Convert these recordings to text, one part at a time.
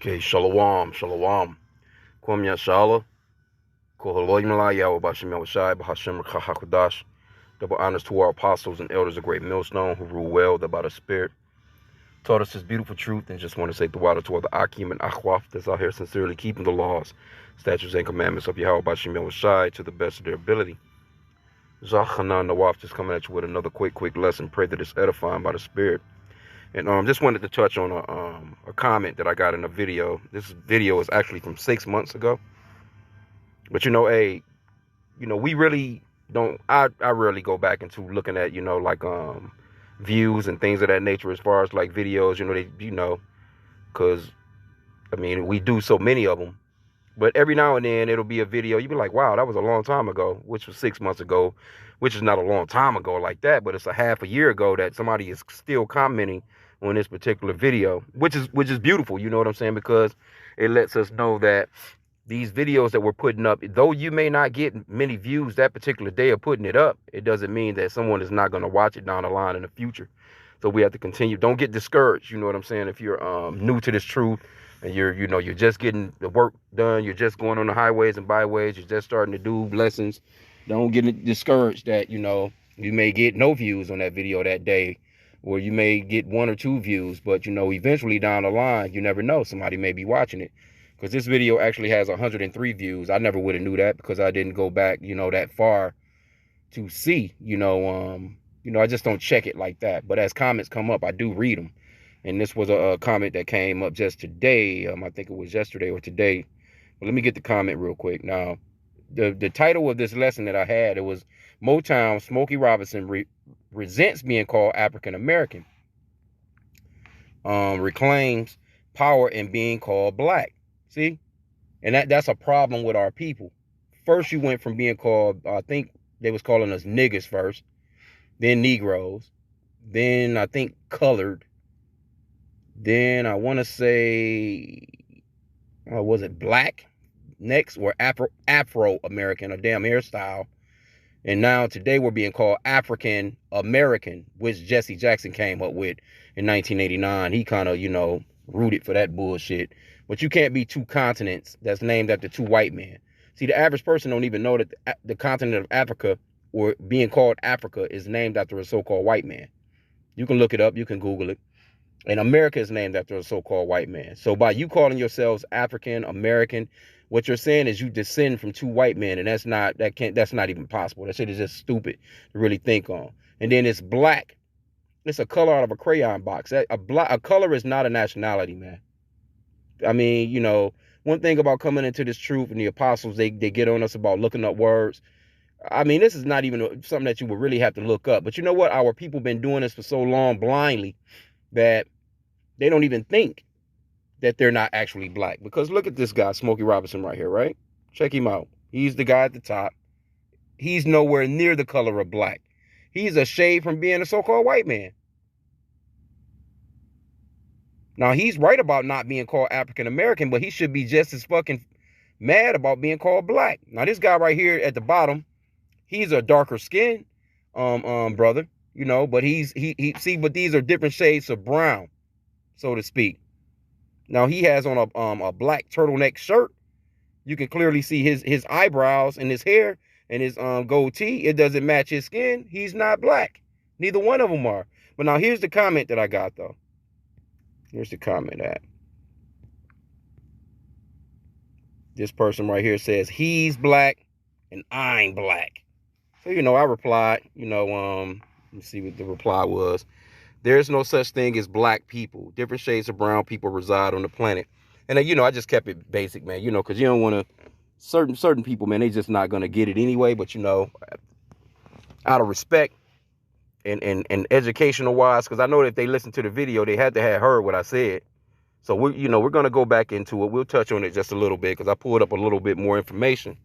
Okay, shalom, shalom. Kwam Yashala, Kohaloy Malaya, Bashim Yawashai, Bahashim Kahakudash. Double honors to our apostles and elders of Great Millstone who rule well by the Spirit. Taught us this beautiful truth, and just want to say the water to all the H.I.M and Akhwaf that's out here sincerely keeping the laws, statutes, and commandments of Yahweh Bashim Yawashai to the best of their ability. Zachanan Nawaf just coming at you with another quick lesson. Pray that it's edifying by the Spirit. And just wanted to touch on a comment that I got in a video. This video is actually from 6 months ago. But we really don't. I rarely go back into looking at like views and things of that nature as far as like videos. Because I mean we do so many of them. But every now and then it'll be a video. You'll be like, wow, that was a long time ago, which was 6 months ago, which is not a long time ago like that, but it's a half a year ago that somebody is still commenting on this particular video, which is beautiful, you know what I'm saying? Because it lets us know that these videos that we're putting up, though you may not get many views that particular day of putting it up, it doesn't mean that someone is not going to watch it down the line in the future. So we have to continue. Don't get discouraged, you know what I'm saying? If you're new to this truth and you're just getting the work done, you're just going on the highways and byways, you're just starting to do lessons, don't get discouraged that, you may get no views on that video that day, or you may get 1 or 2 views, but eventually down the line, you never know, somebody may be watching it. Because this video actually has 103 views. I never would have knew that because I didn't go back, that far to see, I just don't check it like that. But as comments come up, I do read them. And this was a comment that came up just today. I think it was yesterday or today. But let me get the comment real quick. Now, the title of this lesson that I had, it was Motown Smokey Robinson resents being called African American. Reclaims power in being called black. See? And that's a problem with our people. First, you went from being called, I think they was calling us niggas first, then Negroes, then I think colored, then I want to say, was it black next, or Afro-American, a damn hairstyle. And now today we're being called African American, which Jesse Jackson came up with in 1989. He kind of, rooted for that bullshit. But you can't be 2 continents that's named after 2 white men. See, the average person don't even know that the continent of Africa, or being called Africa, is named after a so-called white man. You can look it up. You can Google it. And America is named after a so-called white man. So by you calling yourselves African American, what you're saying is you descend from 2 white men, and that's not even possible. That shit is just stupid to really think on. And then it's black. It's a color out of a crayon box. A color is not a nationality, man. I mean, one thing about coming into this truth, and the apostles, they get on us about looking up words. I mean, this is not even something that you would really have to look up. But you know what? Our people been doing this for so long blindly that they don't even think that they're not actually black. Because look at this guy, Smokey Robinson, right here, right? Check him out. He's the guy at the top. He's nowhere near the color of black. He's a shade from being a so-called white man. Now, he's right about not being called African American, but he should be just as fucking mad about being called black. Now, this guy right here at the bottom, he's a darker skin, brother, but but these are different shades of brown, so to speak. Now, he has on a black turtleneck shirt. You can clearly see his eyebrows and his hair and his goatee. It doesn't match his skin. He's not black. Neither one of them are. But now here's the comment that I got, though. Here's the comment at. This person right here says, he's black and I'm black. So, I replied, let me see what the reply was. There's no such thing as black people. Different shades of brown people reside on the planet. And, I just kept it basic, man, because you don't want to, certain people, man, they just not going to get it anyway. But, out of respect and educational wise, because I know that if they listened to the video, they had to have heard what I said. So, we're going to go back into it. We'll touch on it just a little bit because I pulled up a little bit more information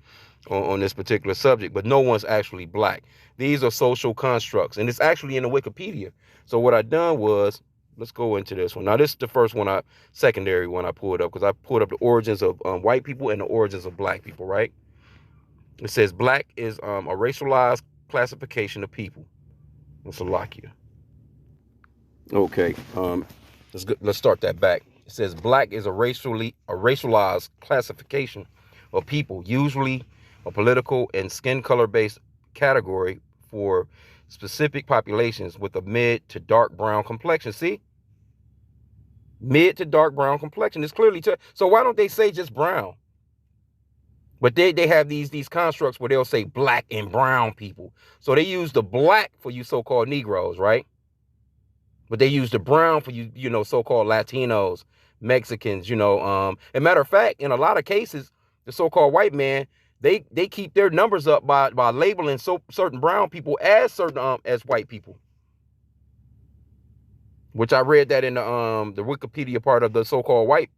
on this particular subject. But no one's actually black. These are social constructs. And it's actually in the Wikipedia. So what I done was, let's go into this one. Now, this is the first one, secondary one I pulled up, because I pulled up the origins of white people and the origins of black people, right? It says black is a racialized classification of people. Let's lock you. Okay, let's start that back. It says black is a racialized classification of people, usually a political and skin color based category for specific populations with a mid to dark brown complexion. See? Mid to dark brown complexion is clearly so why don't they say just brown? But they have these constructs where they'll say black and brown people. So they use the black for you so-called Negroes, right? But they use the brown for you so-called Latinos, Mexicans, and matter of fact, in a lot of cases, the so-called white man, they keep their numbers up by labeling certain brown people as certain as white people. Which I read that in the Wikipedia part of the so-called white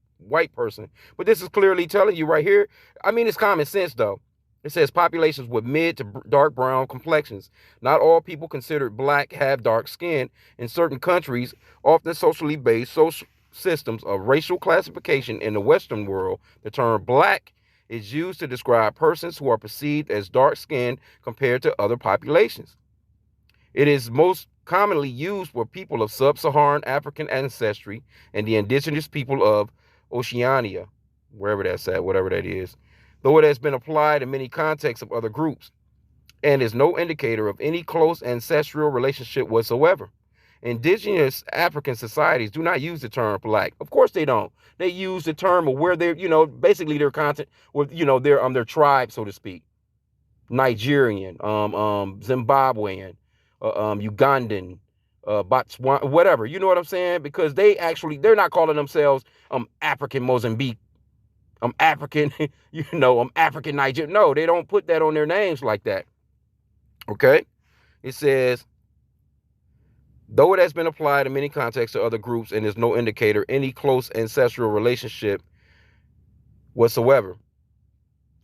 person. But this is clearly telling you right here. I mean, it's common sense though. It says populations with mid to dark brown complexions. Not all people considered black have dark skin. In certain countries, often socially based social systems of racial classification in the Western world, the term black is used to describe persons who are perceived as dark skinned compared to other populations. It is most commonly used for people of sub-Saharan African ancestry and the indigenous people of Oceania, wherever that's at, whatever that is, though it has been applied in many contexts of other groups and is no indicator of any close ancestral relationship whatsoever. Indigenous African societies do not use the term black. Of course they don't. They use the term of where they're, basically their content, or, their tribe, so to speak. Nigerian, Zimbabwean, Ugandan, Botswana, whatever. You know what I'm saying? Because they're not calling themselves African Mozambique. I'm African, I'm African Niger. No, they don't put that on their names like that. Okay? It says, though it has been applied in many contexts to other groups and is no indicator any close ancestral relationship whatsoever.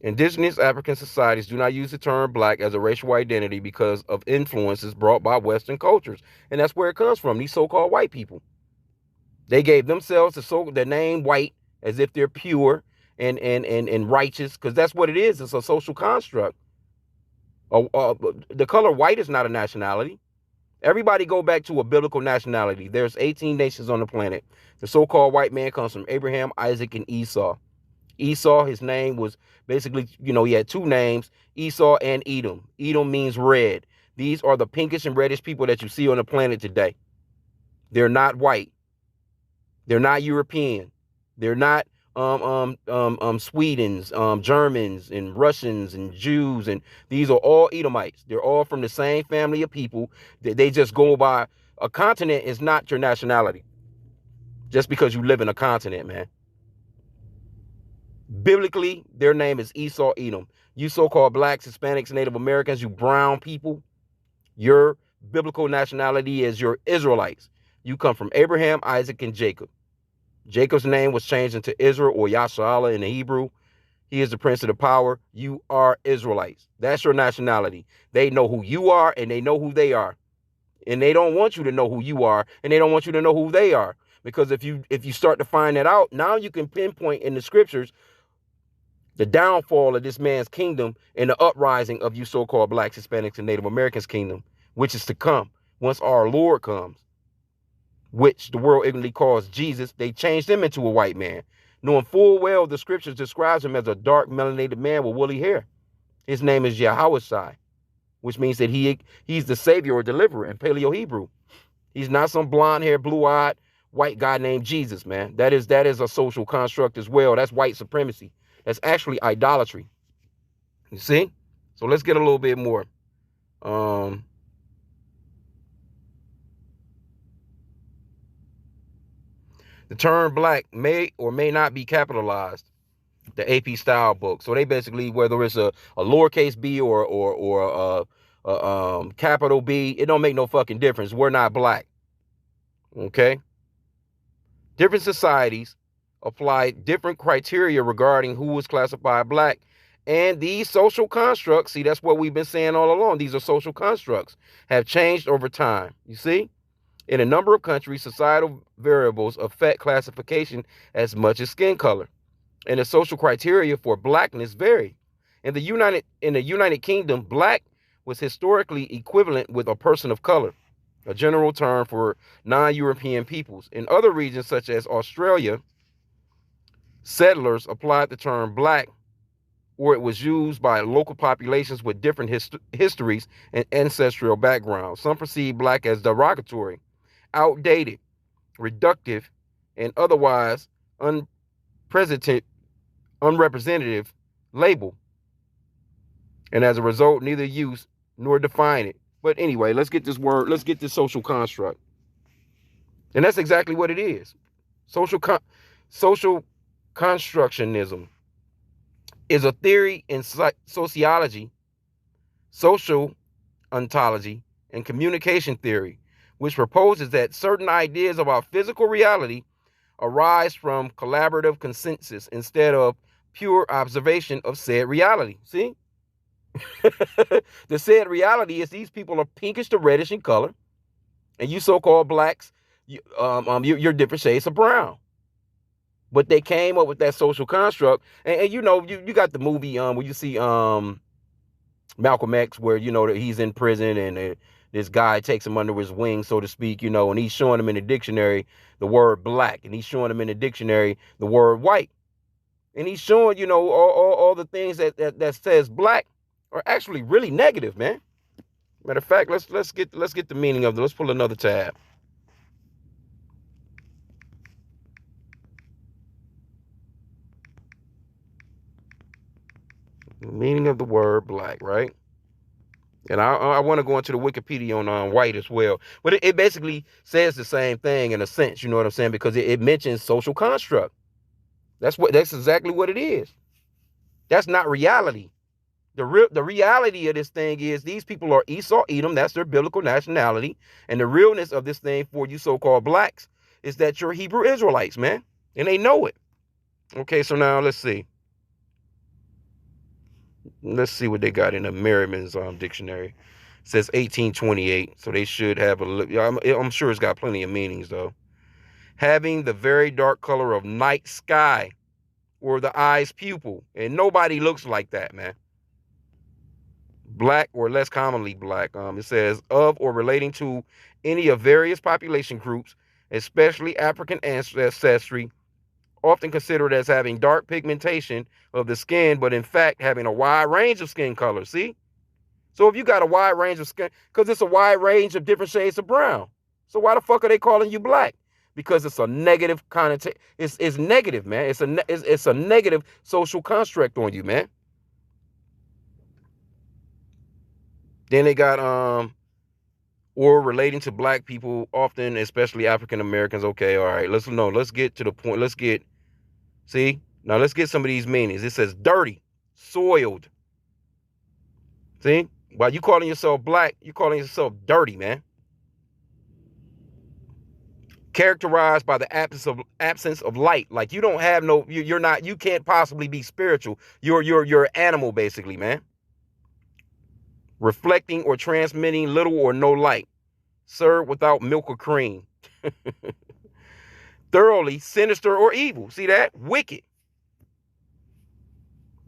Indigenous African societies do not use the term black as a racial identity because of influences brought by Western cultures. And that's where it comes from, these so-called white people. They gave themselves the name white as if they're pure and righteous, because that's what it is. It's a social construct. The color white is not a nationality. Everybody go back to a biblical nationality. There's 18 nations on the planet. The so-called white man comes from Abraham, Isaac, and Esau. Esau, his name was basically, he had two names, Esau and Edom. Edom means red. These are the pinkish and reddish people that you see on the planet today. They're not white. They're not European. They're not Swedens, Germans, and Russians, and Jews, and these are all Edomites. They're all from the same family of people. They just go by, a continent is not your nationality. Just because you live in a continent, man. Biblically, their name is Esau, Edom. You so-called blacks, Hispanics, Native Americans, you brown people, your biblical nationality is your Israelites. You come from Abraham, Isaac, and Jacob. Jacob's name was changed into Israel, or Yasharallah in the Hebrew. He is the prince of the power. You are Israelites. That's your nationality. They know who you are, and they know who they are. And they don't want you to know who you are, and they don't want you to know who they are. Because if you start to find that out, now you can pinpoint in the scriptures the downfall of this man's kingdom and the uprising of you so-called blacks, Hispanics, and Native Americans' kingdom, which is to come once our Lord comes, which the world ignorantly calls Jesus. They changed him into a white man, knowing full well the scriptures describes him as a dark melanated man with woolly hair. His name is Yahweh, which means that he's the savior or deliverer in Paleo Hebrew. He's not some blonde-haired, blue-eyed white guy named Jesus, man. That is a social construct as well. That's white supremacy. That's actually idolatry. You see? So let's get a little bit more. The term black may or may not be capitalized. The AP style book. So they basically, whether it's a lowercase b or capital B, it don't make no fucking difference. We're not black. Okay? Different societies apply different criteria regarding who is classified black. And these social constructs, see, that's what we've been saying all along. These are social constructs, have changed over time. You see? In a number of countries, societal variables affect classification as much as skin color. And the social criteria for blackness vary. In the United Kingdom, black was historically equivalent with a person of color, a general term for non-European peoples. In other regions such as Australia, settlers applied the term black, or it was used by local populations with different histories and ancestral backgrounds. Some perceive black as derogatory, outdated, reductive, and otherwise unrepresentative label, and as a result, neither use nor define it. But anyway, let's get this word, let's get this social construct. And that's exactly what it is. Social constructionism is a theory in sociology, social ontology, and communication theory, which proposes that certain ideas about physical reality arise from collaborative consensus instead of pure observation of said reality. See? The said reality is these people are pinkish to reddish in color, and you so-called blacks, you're different shades of brown. But they came up with that social construct, and you know, you got the movie where you see Malcolm X, where you know that he's in prison and this guy takes him under his wing, so to speak, you know, and he's showing him in the dictionary the word black, and he's showing him in the dictionary the word white, and he's showing, you know, all the things that says black are actually really negative, man. Matter of fact, let's get the meaning of it. Let's pull another tab. Meaning of the word black, right? And I want to go into the Wikipedia on white as well. But it basically says the same thing in a sense, you know what I'm saying? Because it mentions social construct. That's exactly what it is. That's not reality. The reality of this thing is these people are Esau, Edom, that's their biblical nationality. And the realness of this thing for you so-called blacks is that you're Hebrew Israelites, man. And they know it. Okay, so now let's see. Let's see what they got in the Merriman's dictionary. It says 1828, so they should have I'm sure it's got plenty of meanings though. Having the very dark color of night sky or the eye's pupil, and nobody looks like that, man. Black or less commonly black. It says of or relating to any of various population groups, especially African ancestry, often considered as having dark pigmentation of the skin, but in fact having a wide range of skin colors. See? So if you got a wide range of skin, because it's a wide range of different shades of brown. So why the fuck are they calling you black? Because it's a negative connotation. It's negative, man. It's a negative social construct on you, man. Then they got or relating to black people, often especially African Americans. Okay, all right. Let's get to the point. See? Now let's get some of these meanings. It says dirty, soiled. See? While you calling yourself black, you calling yourself dirty, man. Characterized by the absence of light. Like you don't have no, you can't possibly be spiritual. You're animal basically, man. Reflecting or transmitting little or no light. Served without milk or cream. Thoroughly sinister or evil. See that? Wicked.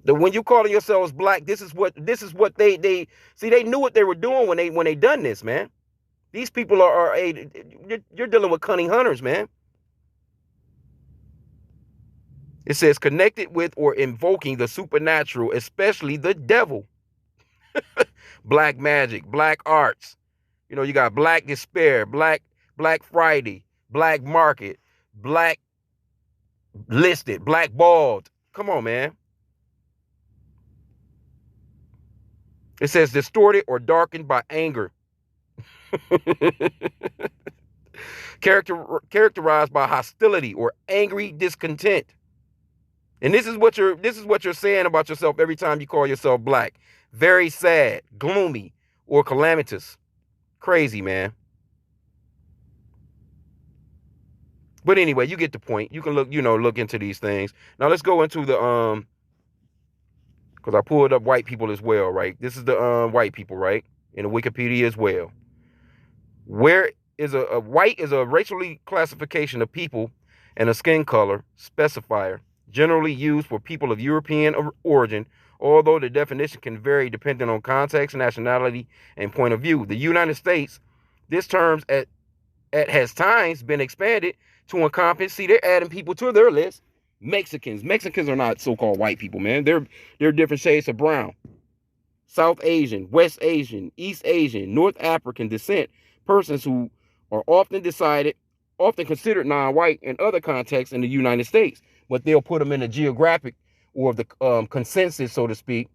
When you calling yourselves black, this is what they see. They knew what they were doing when they done this, man. These people you're dealing with cunning hunters, man. It says connected with or invoking the supernatural, especially the devil. Black magic, black arts. You know, you got black despair, Black Friday, black market, black listed, black bald. Come on, man. It says distorted or darkened by anger. Characterized by hostility or angry discontent. And this is what you're saying about yourself every time you call yourself black. Very sad, gloomy, or calamitous. Crazy, man. But anyway, you get the point. You can look into these things. Now let's go into the because I pulled up white people as well, right? This is the white people, right? In the Wikipedia as well. Where is a white is a racially classification of people and a skin color specifier, generally used for people of European origin, although the definition can vary depending on context, nationality, and point of view. The United States, this term has times been expanded to encompass, see, they're adding people to their list, Mexicans. Mexicans are not so-called white people, man. They're different shades of brown. South Asian, West Asian, East Asian, North African descent persons who are often considered non-white in other contexts in the United States, but they'll put them in the geographic or the consensus, so to speak,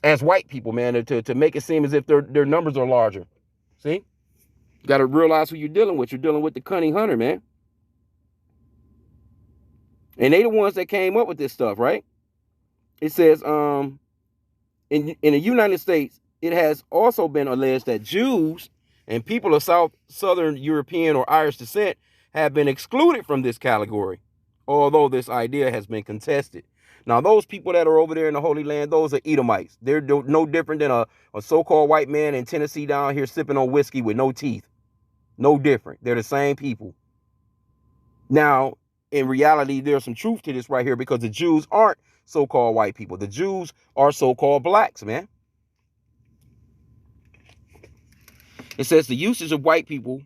as white people, man, to make it seem as if their numbers are larger. See? You got to realize who you're dealing with. You're dealing with the cunning hunter, man. And they the ones that came up with this stuff, right? It says, in the United States, it has also been alleged that Jews and people of Southern European or Irish descent have been excluded from this category, although this idea has been contested. Now, those people that are over there in the Holy Land, those are Edomites. They're no different than a so-called white man in Tennessee down here sipping on whiskey with no teeth. No different. They're the same people. Now, in reality, there's some truth to this right here, because the Jews aren't so-called white people. The Jews are so-called blacks, man. It says the usage of white people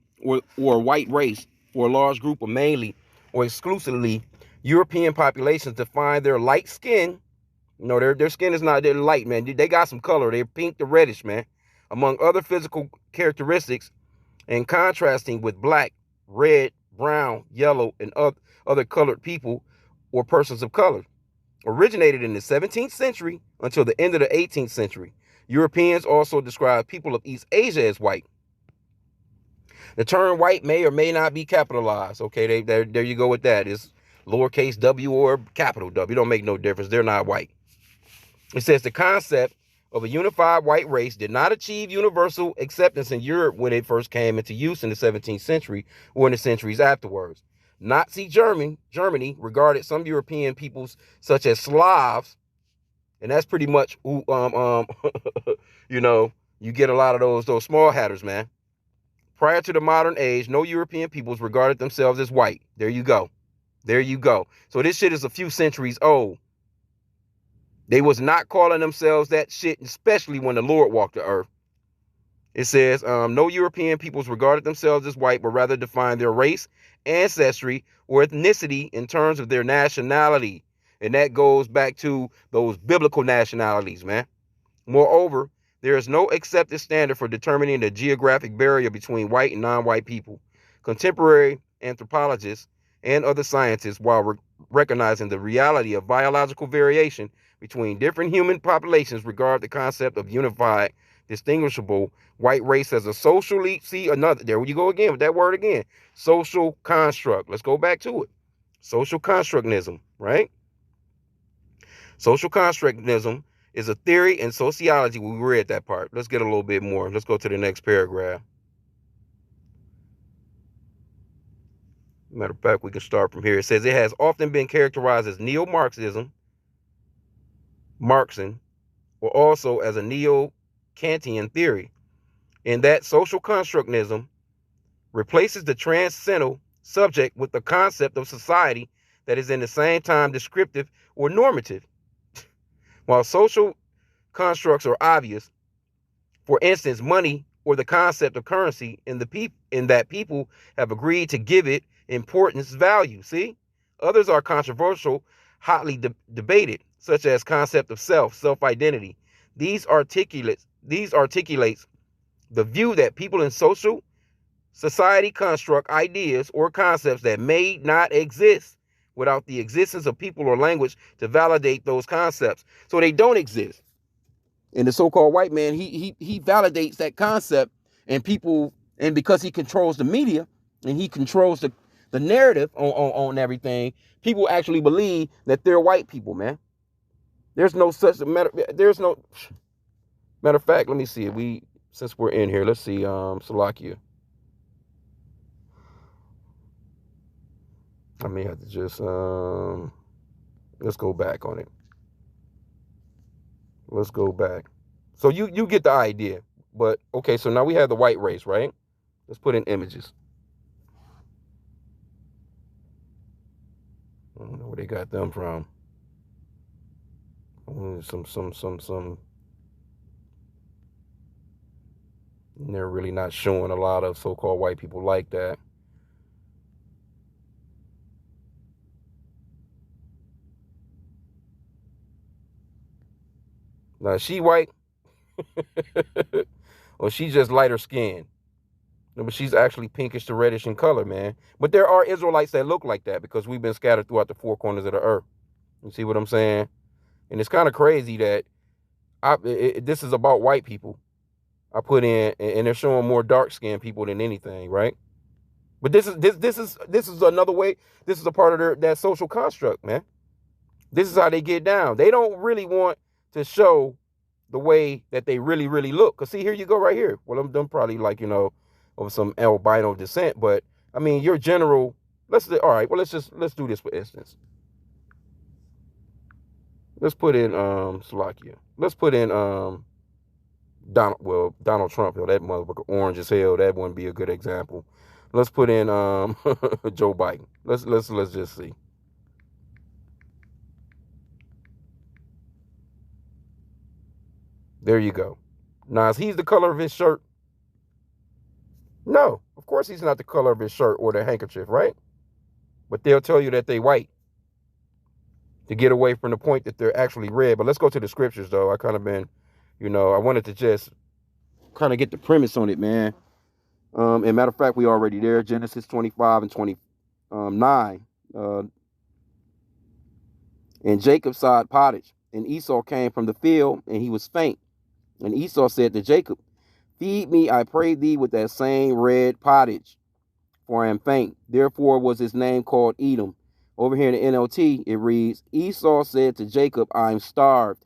or white race for a large group of mainly or exclusively European populations to find their light skin. You know, their skin is not, they're light, man. They got some color. They're pink to reddish, man. Among other physical characteristics, and contrasting with black, red, brown, yellow, and other colored people or persons of color. Originated in the 17th century until the end of the 18th century. Europeans also describe people of East Asia as white. The term white may or may not be capitalized. Okay, there you go with that. It's lowercase w or capital W. It don't make no difference. They're not white. It says the concept of a unified white race did not achieve universal acceptance in Europe when it first came into use in the 17th century or in the centuries afterwards. Nazi Germany regarded some European peoples such as Slavs, and that's pretty much who you know, you get a lot of those small hatters, man. Prior to the modern age, no European peoples regarded themselves as white. There you go. There you go. So this shit is a few centuries old. They was not calling themselves that shit, especially when the Lord walked the earth. It says, no European peoples regarded themselves as white, but rather defined their race, ancestry, or ethnicity in terms of their nationality. And that goes back to those biblical nationalities, man. Moreover, there is no accepted standard for determining the geographic barrier between white and non-white people. Contemporary anthropologists and other scientists, while recognizing the reality of biological variation between different human populations, regard the concept of unified, distinguishable white race as a socially, there you go again with that word again, social construct. Let's go back to it. Social constructism, right? Social constructism is a theory in sociology. We read that part. Let's get a little bit more. Let's go to the next paragraph. Matter of fact, we can start from here. It says it has often been characterized as neo-Marxism, or also as a neo-Kantian theory, in that social constructism replaces the transcendental subject with the concept of society that is in the same time descriptive or normative. While social constructs are obvious, for instance, money or the concept of currency, in that people have agreed to give it importance, value. See, others are controversial, hotly debated, such as concept of self-identity. These articulates the view that people in society construct ideas or concepts that may not exist without the existence of people or language to validate those concepts. So they don't exist. And the so-called white man, he validates that concept, and people, and because he controls the media and he controls the narrative on everything, people actually believe that they're white people, man. There's no such matter of fact, let me see. Since we're in here, let's see, Salakia. I may have to just let's go back on it. Let's go back. So you get the idea. But okay, so now we have the white race, right? Let's put in images. I don't know where they got them from. Some. And they're really not showing a lot of so-called white people like that. Now, is she white or she's just lighter skinned? No, but she's actually pinkish to reddish in color, man. But there are Israelites that look like that because we've been scattered throughout the four corners of the earth. You see what I'm saying? And it's kind of crazy that this is about white people. I put in, and they're showing more dark skinned people than anything, right? But this is another way. This is a part of that social construct, man. This is how they get down. They don't really want to show the way that they really, really look. Cause see, here you go, right here. Well, I'm probably like of some albino descent, but I mean, your general. All right. Well, let's do this for instance. Let's put in Slovakia. Let's put in Donald Trump. That motherfucker orange as hell. That wouldn't be a good example. Let's put in Joe Biden. Let's just see. There you go. Now, is he the color of his shirt? No, of course he's not the color of his shirt or their handkerchief, right? But they'll tell you that they white to get away from the point that they're actually red. But let's go to the scriptures, though. I kind of been, I wanted to just kind of get the premise on it, man. And matter of fact, we already there. Genesis 25 and 29. And Jacob sowed pottage, and Esau came from the field, and he was faint. And Esau said to Jacob, feed me, I pray thee, with that same red pottage, for I am faint. Therefore was his name called Edom. Over here in the NLT, it reads, Esau said to Jacob, I'm starved.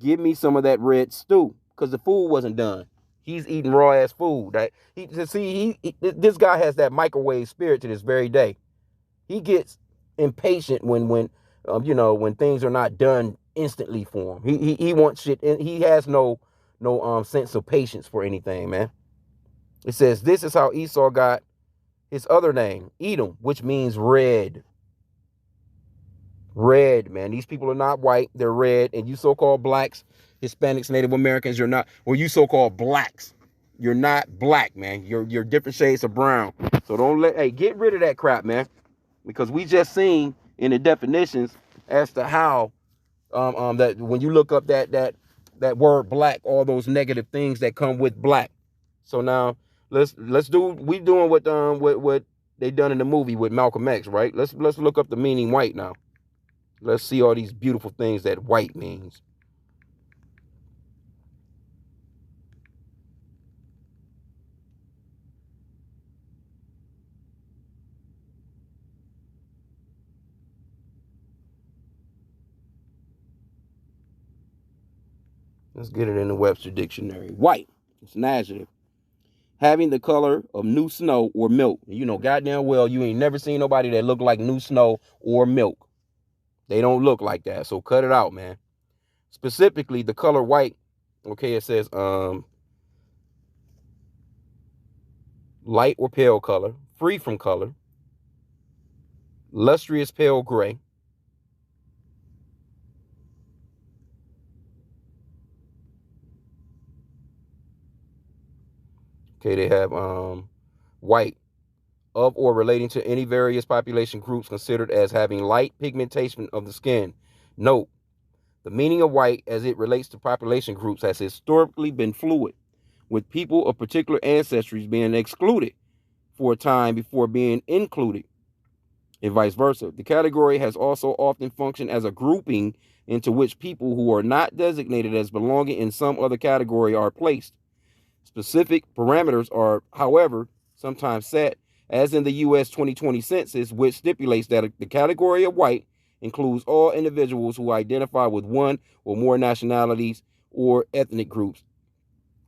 Give me some of that red stew, because the food wasn't done. He's eating raw ass food. This guy has that microwave spirit to this very day. He gets impatient when things are not done instantly for him. He wants shit, and he has no sense of patience for anything, man. It says this is how Esau got his other name, Edom, which means red. Red, man. These people are not white, they're red. And you so-called blacks, Hispanics, Native Americans, you're not, or you so-called blacks, you're not black, man. You're different shades of brown. So get rid of that crap, man. Because we just seen in the definitions as to how that when you look up that word black, all those negative things that come with black. So now we doing what they done in the movie with Malcolm X, right? Let's look up the meaning white now. Let's see all these beautiful things that white means. Let's get it in the Webster Dictionary. White, it's an adjective. Having the color of new snow or milk. You know goddamn well you ain't never seen nobody that look like new snow or milk. They don't look like that, so cut it out, man. Specifically, the color white, okay, it says light or pale color, free from color, lustrous pale gray, okay, they have white, of or relating to any various population groups considered as having light pigmentation of the skin. Note, the meaning of white as it relates to population groups has historically been fluid, with people of particular ancestries being excluded for a time before being included, and vice versa. The category has also often functioned as a grouping into which people who are not designated as belonging in some other category are placed. Specific parameters are, however, sometimes set, as in the U.S. 2020 census, which stipulates that the category of white includes all individuals who identify with one or more nationalities or ethnic groups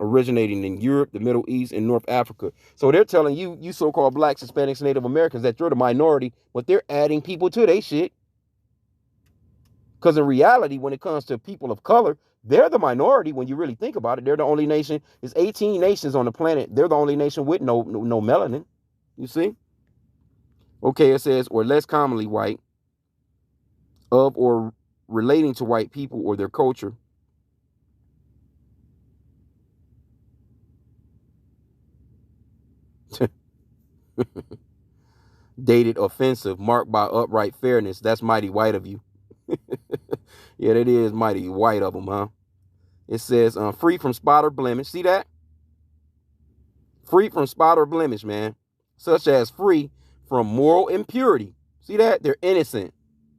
originating in Europe, the Middle East, and North Africa. So they're telling you so-called blacks, Hispanics, Native Americans, that you're the minority, but they're adding people to their shit. Because in reality, when it comes to people of color, they're the minority when you really think about it. They're the only nation. There's 18 nations on the planet. They're the only nation with no melanin. You see? Okay, it says, or less commonly white, of or relating to white people or their culture. Dated offensive, marked by upright fairness. That's mighty white of you. Yeah, that is mighty white of them, huh? It says free from spot or blemish. See that? Free from spot or blemish, man. Such as free from moral impurity. See that? They're innocent.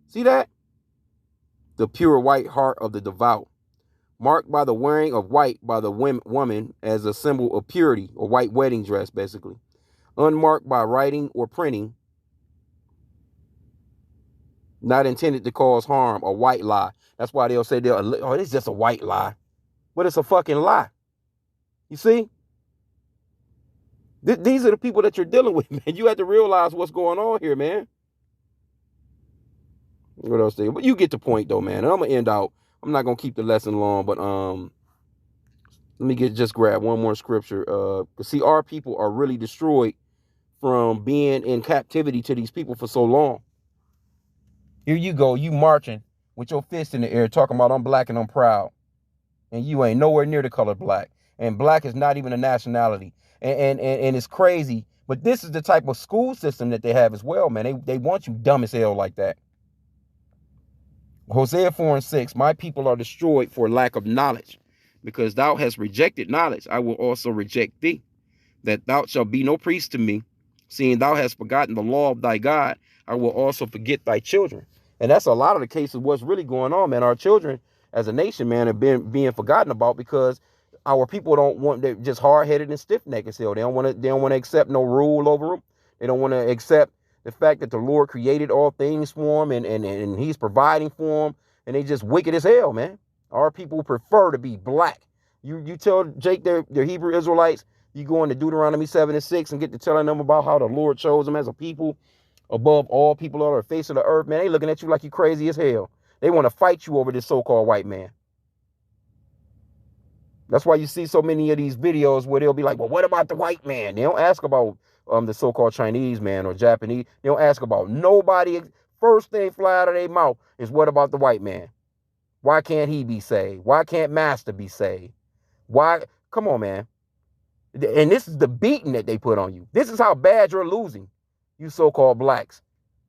See that? The pure white heart of the devout. Marked by the wearing of white by the woman as a symbol of purity, or white wedding dress, basically. Unmarked by writing or printing. Not intended to cause harm, a white lie. That's why they'll say, oh, it's just a white lie. But it's a fucking lie. You see? These are the people that you're dealing with, man. You have to realize what's going on here, man. What else? But you get the point, though, man. And I'm going to end out. I'm not going to keep the lesson long, but let me just grab one more scripture. See, our people are really destroyed from being in captivity to these people for so long. Here you go, you marching with your fist in the air, talking about I'm black and I'm proud. And you ain't nowhere near the color black. And black is not even a nationality. And it's crazy. But this is the type of school system that they have as well, man. They want you dumb as hell like that. Hosea 4:6, my people are destroyed for lack of knowledge. Because thou hast rejected knowledge, I will also reject thee. That thou shalt be no priest to me. Seeing thou hast forgotten the law of thy God, I will also forget thy children. And that's a lot of the cases of what's really going on, man. Our children as a nation, man, have been being forgotten about because our people don't want, they're just hard-headed and stiff-necked as hell. They don't want to accept no rule over them. They don't want to accept the fact that the Lord created all things for them and he's providing for them. And they just wicked as hell, man. Our people prefer to be black. You tell Jake they're Hebrew Israelites, you go into Deuteronomy 7:6 and get to telling them about how the Lord chose them as a people above all people on the face of the earth, man. They looking at you like you crazy as hell. They want to fight you over this so-called white man. That's why you see so many of these videos where they'll be like, well, what about the white man? They don't ask about the so-called Chinese man or Japanese. They don't ask about nobody. First thing fly out of their mouth is, what about the white man? Why can't he be saved? Why can't Master be saved? Why? Come on, man. And this is the beating that they put on you. This is how bad you're losing, you so-called blacks,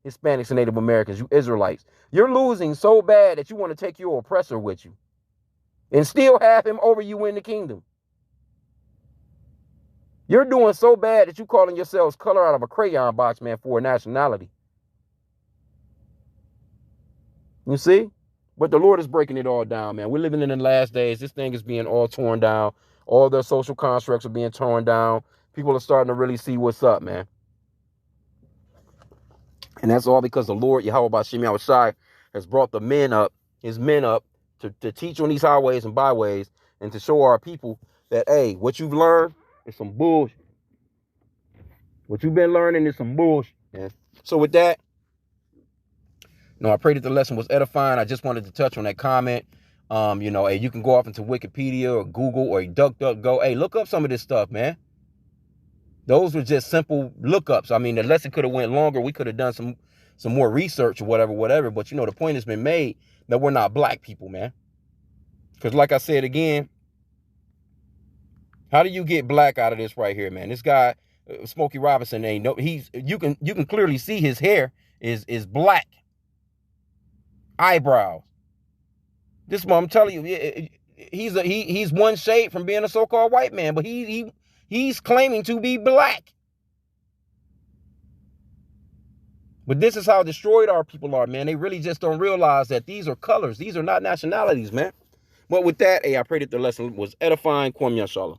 Hispanics, and Native Americans, you Israelites. You're losing so bad that you want to take your oppressor with you and still have him over you in the kingdom. You're doing so bad that you're calling yourselves color out of a crayon box, man, for a nationality. You see? But the Lord is breaking it all down, man. We're living in the last days. This thing is being all torn down. All the social constructs are being torn down. People are starting to really see what's up, man. And that's all because the Lord, Yahweh H.I.M, has brought the men up, his men up, to teach on these highways and byways and to show our people that, hey, what you've learned is some bullshit. What you've been learning is some bullshit. Yeah. So with that, I pray that the lesson was edifying. I just wanted to touch on that comment. Hey, you can go off into Wikipedia or Google or DuckDuckGo. Hey, look up some of this stuff, man. Those were just simple lookups. I mean, the lesson could have went longer. We could have done some more research or whatever. But, the point has been made that we're not black people, man. Because like I said again, how do you get black out of this right here, man? This guy, Smokey Robinson, you can clearly see his hair is black. Eyebrows. This one, I'm telling you, he's one shade from being a so-called white man, but he's claiming to be black. But this is how destroyed our people are, man. They really just don't realize that these are colors. These are not nationalities, man. But with that, I pray that the lesson was edifying. Kwam Yashala.